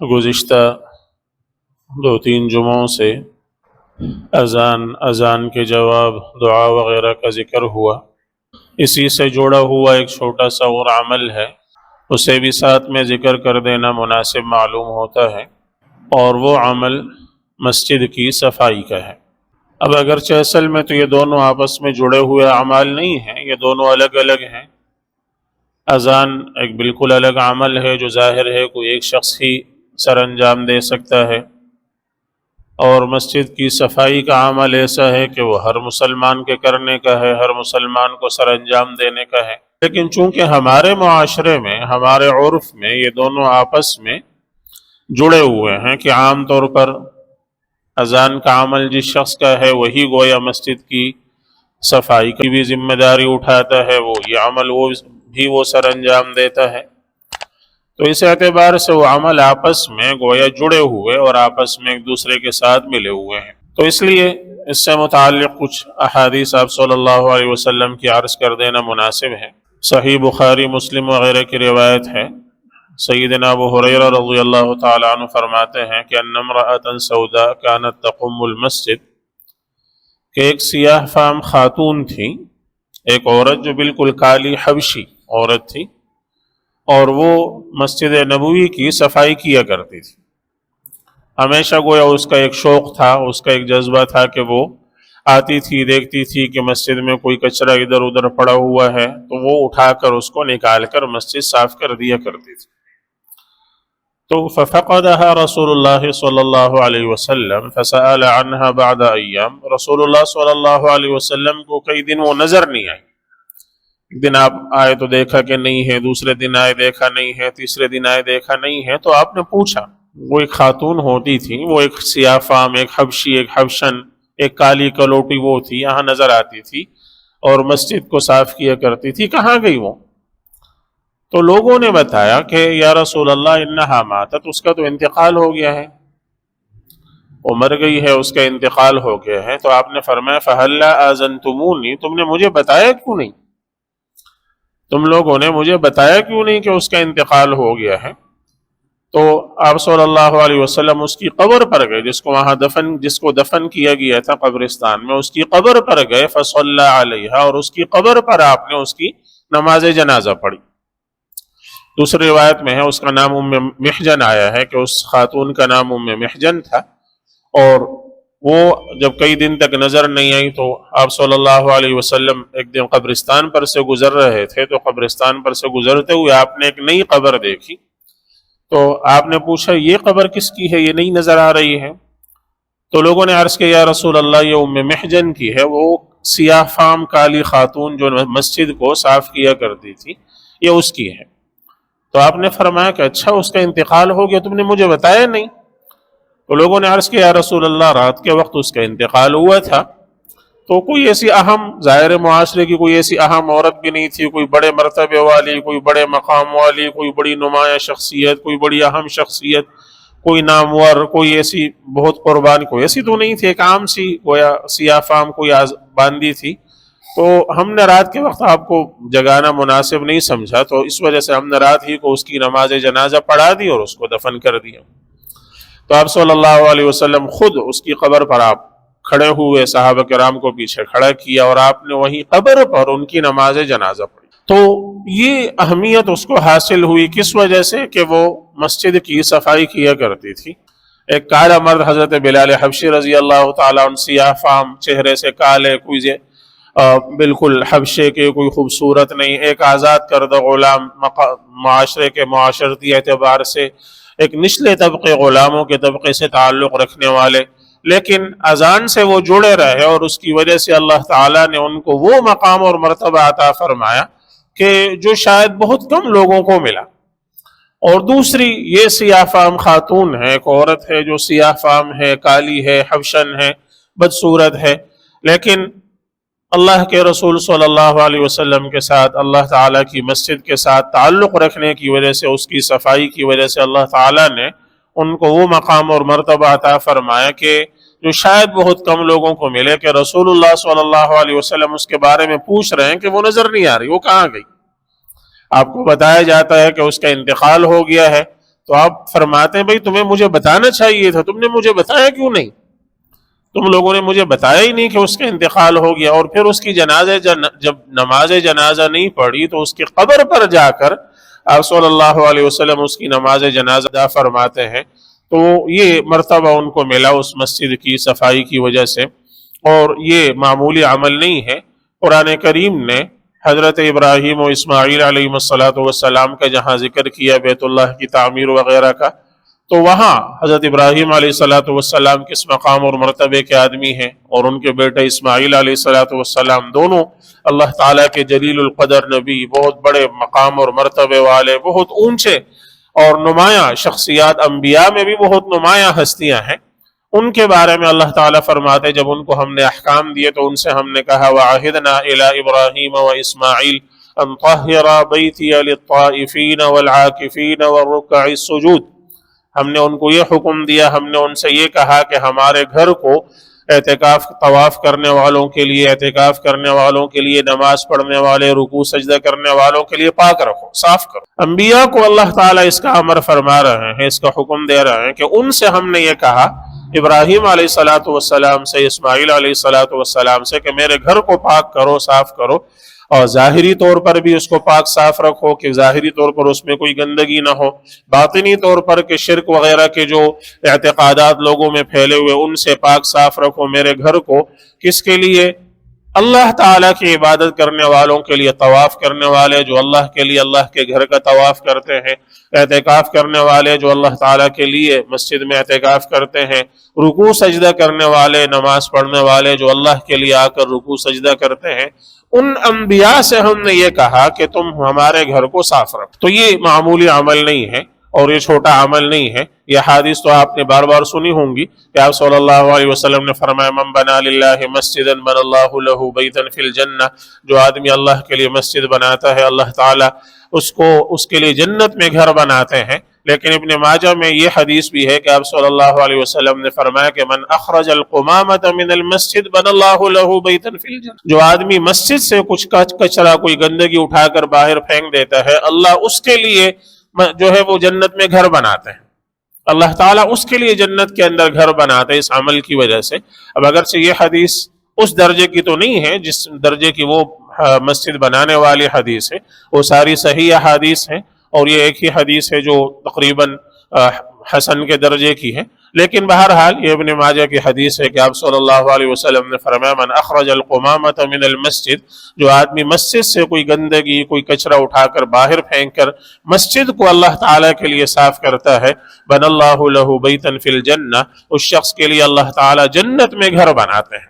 گزشتہ دو تین جمعوں سے اذان کے جواب دعا وغیرہ کا ذکر ہوا۔ اسی سے جڑا ہوا ایک چھوٹا سا اور عمل ہے، اسے بھی ساتھ میں ذکر کر دینا مناسب معلوم ہوتا ہے، اور وہ عمل مسجد کی صفائی کا ہے۔ اب اگرچہ اصل میں تو یہ دونوں آپس میں جڑے ہوئے اعمال نہیں ہیں، یہ دونوں الگ الگ ہیں۔ اذان ایک بالکل الگ عمل ہے جو ظاہر ہے کوئی ایک شخص ہی سر انجام دے سکتا ہے، اور مسجد کی صفائی کا عمل ایسا ہے کہ وہ ہر مسلمان کے کرنے کا ہے، ہر مسلمان کو سر انجام دینے کا ہے۔ لیکن چونکہ ہمارے معاشرے میں، ہمارے عرف میں یہ دونوں آپس میں جڑے ہوئے ہیں کہ عام طور پر اذان کا عمل جس شخص کا ہے وہی گویا مسجد کی صفائی کی بھی ذمہ داری اٹھاتا ہے، وہ یہ عمل وہ سر انجام دیتا ہے، تو اس اعتبار سے وہ عمل آپس میں گویا جڑے ہوئے اور آپس میں ایک دوسرے کے ساتھ ملے ہوئے ہیں۔ تو اس لیے اس سے متعلق کچھ احادیث آپ صلی اللہ علیہ وسلم کی عرض کر دینا مناسب ہے۔ صحیح بخاری، مسلم وغیرہ کی روایت ہے، سیدنا ابو ہریرہ رضی اللہ تعالی عنہ فرماتے ہیں کہ ان امرأة سوداء كانت تقم المسجد، کہ ایک سیاہ فام خاتون تھی، ایک عورت جو بالکل کالی حبشی عورت تھی، اور وہ مسجد نبوی کی صفائی کیا کرتی تھی۔ ہمیشہ گویا اس کا ایک شوق تھا، اس کا ایک جذبہ تھا کہ وہ آتی تھی، دیکھتی تھی کہ مسجد میں کوئی کچرا ادھر ادھر پڑا ہوا ہے تو وہ اٹھا کر اس کو نکال کر مسجد صاف کر دیا کرتی تھی۔ تو ففقدها رسول اللہ صلی اللہ علیہ وسلم فسأل عنها بعد ایام، رسول اللہ صلی اللہ علیہ وسلم کو کئی دن وہ نظر نہیں آئی۔ ایک دن آپ آئے تو دیکھا کہ نہیں ہے، دوسرے دن آئے دیکھا نہیں ہے، تیسرے دن آئے دیکھا نہیں ہے، تو آپ نے پوچھا۔ وہ ایک خاتون ہوتی تھی، وہ ایک سیاہ فام، ایک حبشی، ایک حبشن، ایک کالی کلوٹی وہ تھی، یہاں نظر آتی تھی اور مسجد کو صاف کیا کرتی تھی، کہاں گئی وہ؟ تو لوگوں نے بتایا کہ یا رسول اللہ انہا ماتت، اس کا تو انتقال ہو گیا ہے، وہ مر گئی ہے، اس کا انتقال ہو گیا ہے۔ تو آپ نے فرمایا فہلا آذنتمونی، تم نے مجھے بتایا کیوں نہیں؟ تم لوگوں نے مجھے بتایا کیوں نہیں کہ اس کا انتقال ہو گیا ہے؟ تو آپ صلی اللہ علیہ وسلم اس کی قبر پر گئے، جس کو دفن کیا گیا تھا قبرستان میں، اس کی قبر پر گئے، فصلی علیہا، اور اس کی قبر پر آپ نے اس کی نماز جنازہ پڑھی۔ دوسری روایت میں ہے اس کا نام ام محجن آیا ہے کہ اس خاتون کا نام ام محجن تھا، اور وہ جب کئی دن تک نظر نہیں آئی تو آپ صلی اللہ علیہ وسلم ایک دن قبرستان پر سے گزر رہے تھے، تو قبرستان پر سے گزرتے ہوئے آپ نے ایک نئی قبر دیکھی، تو آپ نے پوچھا یہ قبر کس کی ہے، یہ نہیں نظر آ رہی ہے؟ تو لوگوں نے عرض کیا یا رسول اللہ یہ ام محجن کی ہے، وہ سیاہ فام کالی خاتون جو مسجد کو صاف کیا کرتی تھی، یہ اس کی ہے۔ تو آپ نے فرمایا کہ اچھا اس کا انتقال ہو گیا، تم نے مجھے بتایا نہیں؟ تو لوگوں نے عرض کیا یا رسول اللہ رات کے وقت اس کا انتقال ہوا تھا، تو کوئی ایسی اہم، ظاہر معاشرے کی کوئی ایسی اہم عورت بھی نہیں تھی، کوئی بڑے مرتبے والی، کوئی بڑے مقام والی، کوئی بڑی نمایاں شخصیت، کوئی بڑی اہم شخصیت، کوئی نامور، کوئی ایسی بہت قربان، کوئی ایسی تو نہیں تھی، ایک عام سی گویا سیاہ فام کوئی باندی تھی، تو ہم نے رات کے وقت آپ کو جگانا مناسب نہیں سمجھا، تو اس وجہ سے ہم نے رات ہی کو اس کی نماز جنازہ پڑھا دی اور اس کو دفن کر دیا۔ تو آپ صلی اللہ علیہ وسلم خود اس کی قبر پر آپ کھڑے ہوئے، صحابہ کرام کو پیچھے کھڑا کیا اور آپ نے وہیں قبر پر ان کی نماز جنازہ پڑھی۔ تو یہ اہمیت اس کو حاصل ہوئی کس وجہ سے کہ وہ مسجد کی صفائی کیا کرتی تھی۔ ایک کالا مرد حضرت بلال حبشی رضی اللہ تعالیٰ عنہ، سیاہ فام، چہرے سے کالے، کوئی بالکل حبشے کے، کوئی خوبصورت نہیں، ایک آزاد کردہ غلام، معاشرے کے معاشرتی اعتبار سے ایک نچلے طبقے، غلاموں کے طبقے سے تعلق رکھنے والے، لیکن اذان سے وہ جڑے رہے اور اس کی وجہ سے اللہ تعالیٰ نے ان کو وہ مقام اور مرتبہ عطا فرمایا کہ جو شاید بہت کم لوگوں کو ملا۔ اور دوسری یہ سیاہ فام خاتون ہے، ایک عورت ہے جو سیاہ فام ہے، کالی ہے، حبشن ہے، بدصورت ہے، لیکن اللہ کے رسول صلی اللہ علیہ وسلم کے ساتھ، اللہ تعالیٰ کی مسجد کے ساتھ تعلق رکھنے کی وجہ سے، اس کی صفائی کی وجہ سے اللہ تعالیٰ نے ان کو وہ مقام اور مرتبہ عطا فرمایا کہ جو شاید بہت کم لوگوں کو ملے، کہ رسول اللہ صلی اللہ علیہ وسلم اس کے بارے میں پوچھ رہے ہیں کہ وہ نظر نہیں آ رہی، وہ کہاں گئی؟ آپ کو بتایا جاتا ہے کہ اس کا انتقال ہو گیا ہے، تو آپ فرماتے ہیں بھائی تمہیں مجھے بتانا چاہیے تھا، تم نے مجھے بتایا کیوں نہیں؟ تم لوگوں نے مجھے بتایا ہی نہیں کہ اس کا انتقال ہو گیا۔ اور پھر اس کی جب نماز جنازہ نہیں پڑھی تو اس کی قبر پر جا کر آپ صلی اللہ علیہ وسلم اس کی نماز جنازہ ادا فرماتے ہیں۔ تو یہ مرتبہ ان کو ملا اس مسجد کی صفائی کی وجہ سے، اور یہ معمولی عمل نہیں ہے۔ قرآن کریم نے حضرت ابراہیم و اسماعیل علیہ السلام کا جہاں ذکر کیا بیت اللہ کی تعمیر وغیرہ کا، تو وہاں حضرت ابراہیم علیہ السلام کس مقام اور مرتبے کے آدمی ہیں، اور ان کے بیٹے اسماعیل علیہ السلام دونوں اللہ تعالیٰ کے جلیل القدر نبی، بہت بڑے مقام اور مرتبے والے، بہت اونچے اور نمایاں شخصیات، انبیاء میں بھی بہت نمایاں ہستیاں ہیں۔ ان کے بارے میں اللہ تعالیٰ فرماتے جب ان کو ہم نے احکام دیے تو ان سے ہم نے کہا وَعَهِدْنَا إِلَىٰ إِبْرَاهِيمَ وَإِسْمَاعِيلَ أَن طَهِّرَا بَيْتِيَ لِلطَّائِفِينَ وَالْعَاكِفِينَ وَالرُّكَّعِ السُّجُودِ۔ ہم نے ان کو یہ حکم دیا، ہم نے ان سے یہ کہا کہ ہمارے گھر کو اعتکاف طواف کرنے والوں کے لیے، اعتکاف کرنے والوں کے لیے، نماز پڑھنے والے، رکوع سجدہ کرنے والوں کے لیے پاک رکھو، صاف کرو۔ انبیاء کو اللہ تعالیٰ اس کا امر فرما رہے ہیں، اس کا حکم دے رہے ہیں کہ ان سے ہم نے یہ کہا، ابراہیم علیہ السلام سے، اسماعیل علیہ السلام سے، کہ میرے گھر کو پاک کرو، صاف کرو، اور ظاہری طور پر بھی اس کو پاک صاف رکھو کہ ظاہری طور پر اس میں کوئی گندگی نہ ہو، باطنی طور پر کہ شرک وغیرہ کے جو اعتقادات لوگوں میں پھیلے ہوئے ان سے پاک صاف رکھو میرے گھر کو۔ کس کے لیے؟ اللہ تعالیٰ کی عبادت کرنے والوں کے لیے، طواف کرنے والے جو اللہ کے لیے اللہ کے گھر کا طواف کرتے ہیں، اعتکاف کرنے والے جو اللہ تعالیٰ کے لیے مسجد میں اعتکاف کرتے ہیں، رکوع سجدہ کرنے والے، نماز پڑھنے والے جو اللہ کے لیے آ کر رکوع سجدہ کرتے ہیں، ان انبیاء سے ہم نے یہ کہا کہ تم ہمارے گھر کو صاف رکھو۔ تو یہ معمولی عمل نہیں ہے اور یہ چھوٹا عمل نہیں ہے۔ یہ حدیث تو آپ نے بار بار سنی ہوں گی کہ آپ صلی اللہ علیہ وسلم نے فرمایا من بنا للہ مسجدا بن اللہ لہ بیتا فی الجنہ، جو آدمی اللہ کے لیے مسجد بناتا ہے اللہ تعالیٰ اس کے لیے جنت میں گھر بناتے ہیں۔ لیکن ابن ماجہ میں یہ حدیث بھی ہے کہ آپ صلی اللہ علیہ وسلم نے فرمایا کہ من اخرج القمامۃ من المسجد بن اللہ لہ بیتا فی الجنہ، جو آدمی مسجد سے کچھ کچرا، کوئی گندگی اٹھا کر باہر پھینک دیتا ہے، اللہ اس کے لیے جو ہے وہ جنت میں گھر بناتے ہیں۔ اللہ تعالیٰ اس کے لیے جنت کے اندر گھر بناتے اس عمل کی وجہ سے۔ اب اگرچہ یہ حدیث اس درجے کی تو نہیں ہے جس درجے کی وہ مسجد بنانے والی حدیث ہے، وہ ساری صحیح حدیث ہیں، اور یہ ایک ہی حدیث ہے جو تقریباً حسن کے درجے کی ہے۔ لیکن بہرحال یہ ابن ماجہ کی حدیث ہے کہ آپ صلی اللہ علیہ وسلم نے فرمایا من اخرج القمامۃ من المسجد، جو آدمی مسجد سے کوئی گندگی، کوئی کچرا اٹھا کر باہر پھینک کر مسجد کو اللہ تعالیٰ کے لیے صاف کرتا ہے، بن اللہ لہ بیتا فی الجنہ، اس شخص کے لیے اللہ تعالیٰ جنت میں گھر بناتے ہیں،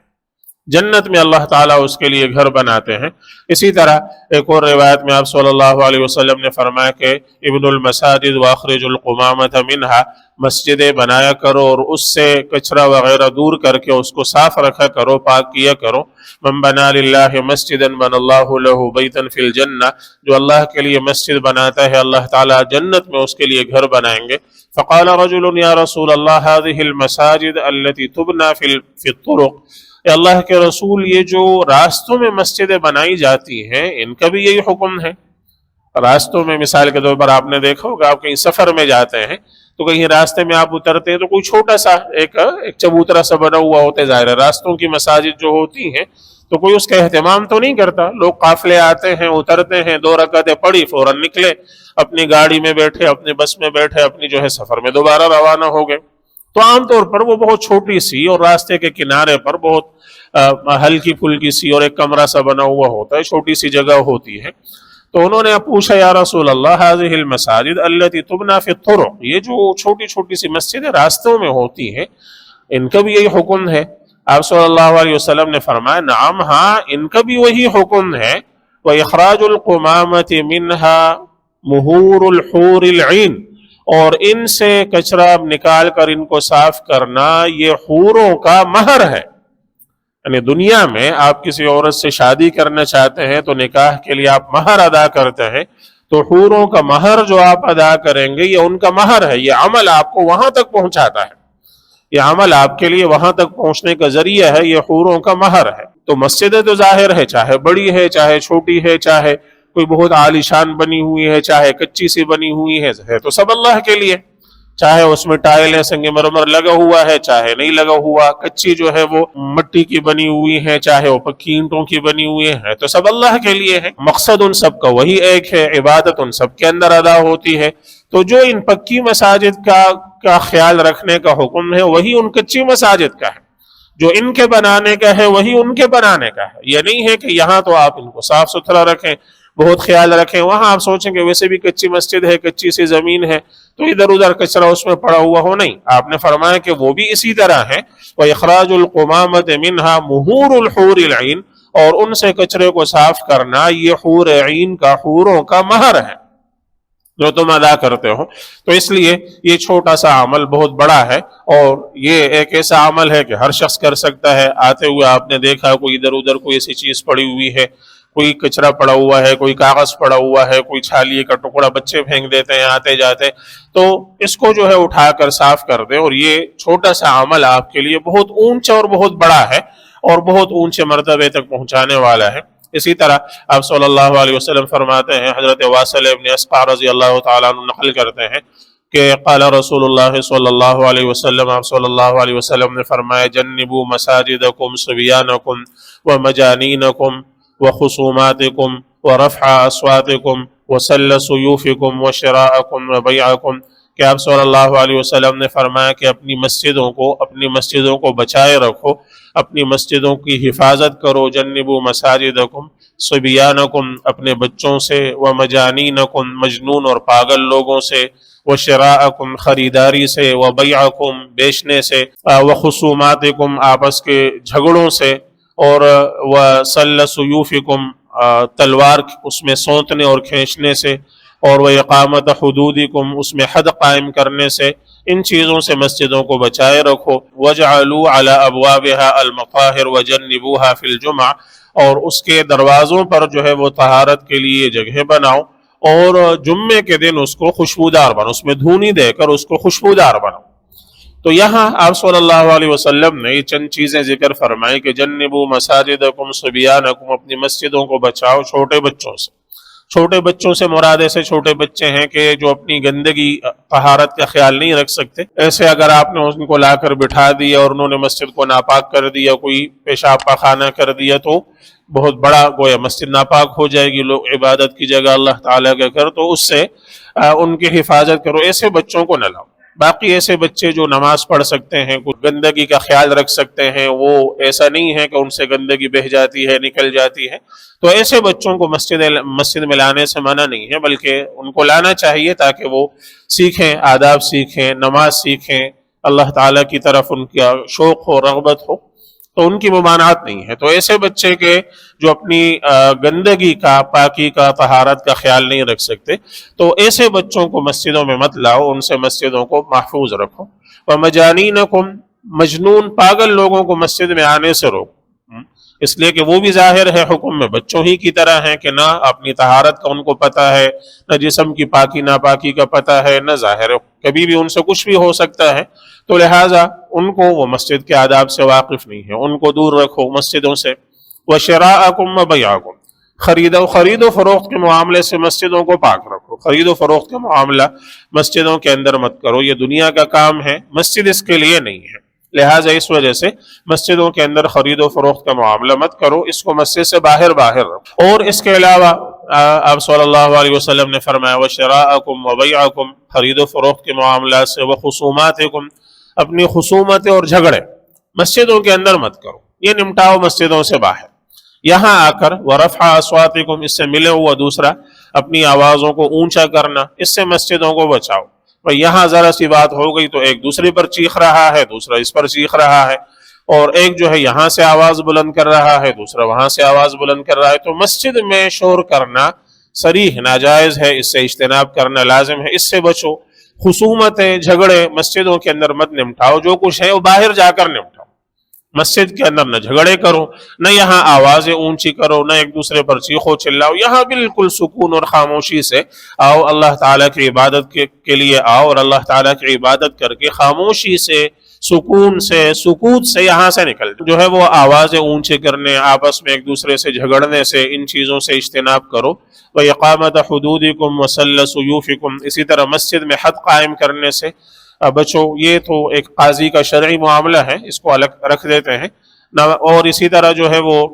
جنت میں اللہ تعالیٰ اس کے لیے گھر بناتے ہیں۔ اسی طرح ایک اور روایت میں آپ صلی اللہ علیہ وسلم نے فرمایا کہ ابن المساجد واخرج القمامۃ منہا، مسجدیں بنایا کرو اور اس سے کچرا وغیرہ دور کر کے اس کو صاف رکھا کرو، پاک کیا کرو۔ من بنا للہ مسجدا بن اللہ لہ بیتا فی الجنہ، جو اللہ کے لیے مسجد بناتا ہے اللہ تعالیٰ جنت میں اس کے لیے گھر بنائیں گے۔ فقال رجل یا رسول اللہ هذه المساجد التي تبنى في الطرق، اے اللہ کے رسول یہ جو راستوں میں مسجدیں بنائی جاتی ہیں ان کا بھی یہی حکم ہے؟ راستوں میں مثال کے طور پر آپ نے دیکھا ہوگا، آپ کہیں سفر میں جاتے ہیں تو کہیں راستے میں آپ اترتے ہیں تو کوئی چھوٹا سا ایک چبوترا سا بنا ہوا ہوتا ہے، ظاہر ہے راستوں کی مساجد جو ہوتی ہیں تو کوئی اس کا اہتمام تو نہیں کرتا، لوگ قافلے آتے ہیں، اترتے ہیں، 2 رکعتیں پڑھی، فوراً نکلے، اپنی گاڑی میں بیٹھے، اپنی بس میں بیٹھے، اپنی جو ہے سفر میں دوبارہ روانہ ہو گئے۔ تو عام طور پر وہ بہت چھوٹی سی اور راستے کے کنارے پر بہت ہلکی پھلکی سی اور ایک کمرہ سا بنا ہوا ہوتا ہے، چھوٹی سی جگہ ہوتی ہے۔ تو انہوں نے پوچھا یا رسول اللہ هذه المساجد التي تبنى في الطرق، یہ جو چھوٹی چھوٹی سی مسجدیں راستوں میں ہوتی ہیں ان کا بھی یہی حکم ہے؟ آپ صلی اللہ علیہ وسلم نے فرمایا نعم، ہاں ان کا بھی وہی حکم ہے۔ وَإِخْرَاجُ الْقُمَامَةِ مِنْهَا مُهُورُ الْحُورِ الْعِينِ، اور ان سے کچرا نکال کر ان کو صاف کرنا یہ حوروں کا مہر ہے۔ یعنی دنیا میں آپ کسی عورت سے شادی کرنا چاہتے ہیں تو نکاح کے لیے آپ مہر ادا کرتے ہیں، تو حوروں کا مہر جو آپ ادا کریں گے یہ ان کا مہر ہے، یہ عمل آپ کو وہاں تک پہنچاتا ہے، یہ عمل آپ کے لیے وہاں تک پہنچنے کا ذریعہ ہے، یہ حوروں کا مہر ہے۔ تو مسجدیں تو ظاہر ہے، چاہے بڑی ہے چاہے چھوٹی ہے، چاہے کوئی بہت عالی شان بنی ہوئی ہے چاہے کچی سی بنی ہوئی ہے تو سب اللہ کے لیے۔ چاہے اس میں ٹائل ہے سنگ مرمر لگا ہوا ہے چاہے نہیں لگا ہوا، کچی جو ہے وہ مٹی کی بنی ہوئی ہے چاہے وہ پکی اینٹوں کی بنی ہوئی ہے، تو سب اللہ کے لیے ہے، مقصد ان سب کا وہی ایک ہے، عبادت ان سب کے اندر ادا ہوتی ہے۔ تو جو ان پکی مساجد کا خیال رکھنے کا حکم ہے وہی ان کچی مساجد کا ہے، جو ان کے بنانے کا ہے وہی ان کے بنانے کا ہے۔ یہ نہیں ہے کہ یہاں تو آپ ان کو صاف ستھرا رکھیں، بہت خیال رکھیں، وہاں آپ سوچیں کہ ویسے بھی کچی مسجد ہے، کچی سی زمین ہے تو ادھر ادھر کچرا اس میں پڑا ہوا ہو، نہیں، آپ نے فرمایا کہ وہ بھی اسی طرح ہے۔ وَإِخْرَاجُ الْقُمَامَةِ مِنْهَا مُهُورُ الْحُورِ الْعِينِ، اور ان سے کچرے کو صاف کرنا یہ حور عین کا، حوروں کا مہر ہے جو تم ادا کرتے ہو۔ تو اس لیے یہ چھوٹا سا عمل بہت بڑا ہے، اور یہ ایک ایسا عمل ہے کہ ہر شخص کر سکتا ہے۔ آتے ہوئے آپ نے دیکھا کوئی ادھر ادھر کوئی ایسی چیز پڑی ہوئی ہے، کوئی کچرا پڑا ہوا ہے، کوئی کاغذ پڑا ہوا ہے، کوئی چھالیے کا ٹکڑا بچے پھینک دیتے ہیں آتے جاتے، تو اس کو جو ہے اٹھا کر صاف کر دیں، اور یہ چھوٹا سا عمل آپ کے لیے بہت اونچا اور بہت بڑا ہے اور بہت اونچے مرتبے تک پہنچانے والا ہے۔ اسی طرح آپ صلی اللہ علیہ وسلم فرماتے ہیں، حضرت واصل ابن اسقع رضی اللہ تعالیٰ عنہ نقل کرتے ہیں کہ قال رسول اللہ صلی اللہ علیہ وسلم، آپ صلی اللہ علیہ وسلم نے فرمایا، جنبوا مساجدکم صبیانکم ومجانینکم وخصوماتکم ورفع اصواتکم وسل سیوفکم وشراءکم وبیعکم، کہ آپ صلی اللہ علیہ وسلم نے فرمایا کہ اپنی مسجدوں کو بچائے رکھو، اپنی مسجدوں کی حفاظت کرو، جنبوا مساجدکم صبیانکم اپنے بچوں سے، ومجانینکم مجنون اور پاگل لوگوں سے، وشراءکم خریداری سے، وبیعکم بیچنے سے، وخصوماتکم آپس کے جھگڑوں سے، اور وسل سیوفکم تلوار اس میں سونتنے اور کھینچنے سے، اور وإقامت حدودکم اس میں حد قائم کرنے سے، ان چیزوں سے مسجدوں کو بچائے رکھو۔ وَجْعَلُوا عَلَى أَبْوَابِهَا الْمَطَاهِرَ وَجَنِّبُوهَا فِي الْجُمَعَةِ، اور اس کے دروازوں پر جو ہے وہ طہارت کے لیے جگہ بناؤ، اور جمعے کے دن اس کو خوشبودار بناؤ، اس میں دھونی دے کر اس کو خوشبودار بناؤ۔ تو یہاں آپ صلی اللہ علیہ وسلم نے یہ چند چیزیں ذکر فرمائی کہ جنبوا مساجدکم صبیانکم، اپنی مسجدوں کو بچاؤ چھوٹے بچوں سے۔ چھوٹے بچوں سے مراد ایسے چھوٹے بچے ہیں کہ جو اپنی گندگی طہارت کا خیال نہیں رکھ سکتے، ایسے اگر آپ نے ان کو لا کر بٹھا دیا اور انہوں نے مسجد کو ناپاک کر دیا، کوئی پیشاب پاخانہ کر دیا، تو بہت بڑا گویا مسجد ناپاک ہو جائے گی، لوگ عبادت کی جگہ اللہ تعالیٰ کا کر، تو اس سے ان کی حفاظت کرو، ایسے بچوں کو نہ لاؤ۔ باقی ایسے بچے جو نماز پڑھ سکتے ہیں، کچھ گندگی کا خیال رکھ سکتے ہیں، وہ ایسا نہیں ہے کہ ان سے گندگی بہہ جاتی ہے، نکل جاتی ہے، تو ایسے بچوں کو مسجد میں لانے سے منع نہیں ہے، بلکہ ان کو لانا چاہیے تاکہ وہ سیکھیں، آداب سیکھیں، نماز سیکھیں، اللہ تعالیٰ کی طرف ان کا شوق ہو، رغبت ہو، تو ان کی ممانعت نہیں ہے۔ تو ایسے بچے کے جو اپنی گندگی کا، پاکی کا، طہارت کا خیال نہیں رکھ سکتے، تو ایسے بچوں کو مسجدوں میں مت لاؤ، ان سے مسجدوں کو محفوظ رکھو۔ وَمَجَانِينَكُمْ مجنون پاگل لوگوں کو مسجد میں آنے سے روکو، اس لیے کہ وہ بھی ظاہر ہے حکم میں بچوں ہی کی طرح ہیں کہ نہ اپنی طہارت کا ان کو پتہ ہے، نہ جسم کی پاکی ناپاکی کا پتہ ہے، نہ ظاہر ہے، کبھی بھی ان سے کچھ بھی ہو سکتا ہے، تو لہٰذا ان کو وہ مسجد کے آداب سے واقف نہیں ہے، ان کو دور رکھو مسجدوں سے۔ وَشِرَاءَكُمْ وَبَيْعَكُمْ خرید و فروخت کے معاملے سے مسجدوں کو پاک رکھو، خرید و فروخت کا معاملہ مسجدوں کے اندر مت کرو، یہ دنیا کا کام ہے، مسجد اس کے لیے نہیں ہے، لہٰذا اس وجہ سے مسجدوں کے اندر خرید و فروخت کا معاملہ مت کرو، اس کو مسجد سے باہر رکھو۔ اور اس کے علاوہ آپ صلی اللہ علیہ وسلم نے فرمایا وَشِرَاءَكُمْ وَبَيْعَكُمْ خرید و فروخت کے معاملات سے، وَخُصُومَاتِكُمْ اپنی خصومتیں اور جھگڑے مسجدوں کے اندر مت کرو، یہ نمٹاؤ مسجدوں سے باہر۔ یہاں آ کر وَرَفْعَ أَصْوَاتِكُمْ اس سے ملے ہوا دوسرا اپنی آوازوں کو اونچا کرنا، اس سے مسجدوں کو بچاؤ۔ یہاں ذرا سی بات ہو گئی تو ایک دوسرے پر چیخ رہا ہے، دوسرا اس پر چیخ رہا ہے، اور ایک جو ہے یہاں سے آواز بلند کر رہا ہے، دوسرا وہاں سے آواز بلند کر رہا ہے، تو مسجد میں شور کرنا صریح ناجائز ہے، اس سے اجتناب کرنا لازم ہے، اس سے بچو۔ خصومتیں، جھگڑے مسجدوں کے اندر مت نمٹاؤ، جو کچھ ہے وہ باہر جا کر نمٹاؤ، مسجد کے اندر نہ جھگڑے کرو، نہ یہاں آوازیں اونچی کرو، نہ ایک دوسرے پر چیخو چلاؤ، یہاں بالکل سکون اور خاموشی سے آؤ، اللہ تعالیٰ کی عبادت کے لیے آؤ، اور اللہ تعالیٰ کی عبادت کر کے خاموشی سے، سکون سے، سکوت سے یہاں سے نکل جو ہے وہ آوازیں اونچے کرنے، آپس میں ایک دوسرے سے جھگڑنے سے، ان چیزوں سے اجتناب کرو۔ وَإِقَامَةَ حُدُودِكُمْ وَسَلَّ سُيُوفِكُمْ اسی طرح مسجد میں حد قائم کرنے سے، بچو، یہ تو ایک قاضی کا شرعی معاملہ ہے، اس کو الگ رکھ دیتے ہیں نہ۔ اور اسی طرح جو ہے وہ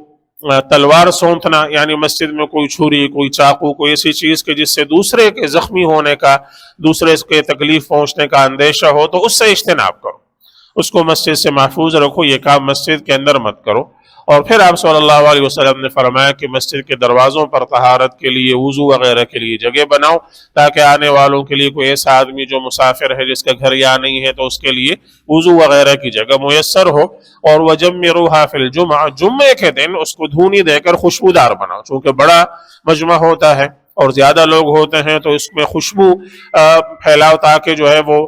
تلوار سونتنا، یعنی مسجد میں کوئی چھری، کوئی چاقو، کوئی ایسی چیز کہ جس سے دوسرے کے زخمی ہونے کا، دوسرے کے تکلیف پہنچنے کا اندیشہ ہو، تو اس سے اجتناب کرو، اس کو مسجد سے محفوظ رکھو، یہ کام مسجد کے اندر مت کرو۔ اور پھر آپ صلی اللہ علیہ وسلم نے فرمایا کہ مسجد کے دروازوں پر طہارت کے لیے، وضو وغیرہ کے لیے جگہ بناؤ، تاکہ آنے والوں کے لیے، کوئی ایسا آدمی جو مسافر ہے جس کا گھر یہاں نہیں ہے، تو اس کے لیے وضو وغیرہ کی جگہ میسر ہو۔ اور وَجَمِّرُوهَا فِي الْجُمْعَةِ، جمعے کے دن اس کو دھونی دے کر خوشبودار بناؤ، چونکہ بڑا مجمع ہوتا ہے اور زیادہ لوگ ہوتے ہیں، تو اس میں خوشبو پھیلاؤ، تاکہ جو ہے وہ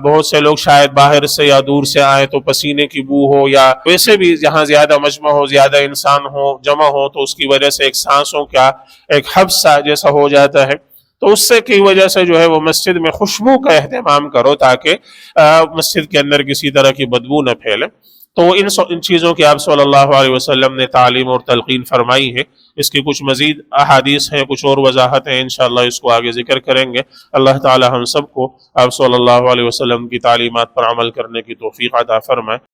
بہت سے لوگ شاید باہر سے یا دور سے آئے تو پسینے کی بو ہو، یا ویسے بھی جہاں زیادہ مجمع ہو، زیادہ انسان ہو، جمع ہو، تو اس کی وجہ سے ایک سانسوں کا ایک حبس سا جیسا ہو جاتا ہے، تو اس سے کی وجہ سے جو ہے وہ مسجد میں خوشبو کا اہتمام کرو، تاکہ مسجد کے اندر کسی طرح کی بدبو نہ پھیلے۔ تو ان چیزوں کی آپ صلی اللہ علیہ وسلم نے تعلیم اور تلقین فرمائی ہے۔ اس کی کچھ مزید احادیث ہیں، کچھ اور وضاحت ہیں، انشاءاللہ اس کو آگے ذکر کریں گے۔ اللہ تعالی ہم سب کو آپ صلی اللہ علیہ وسلم کی تعلیمات پر عمل کرنے کی توفیق عطا فرمائے۔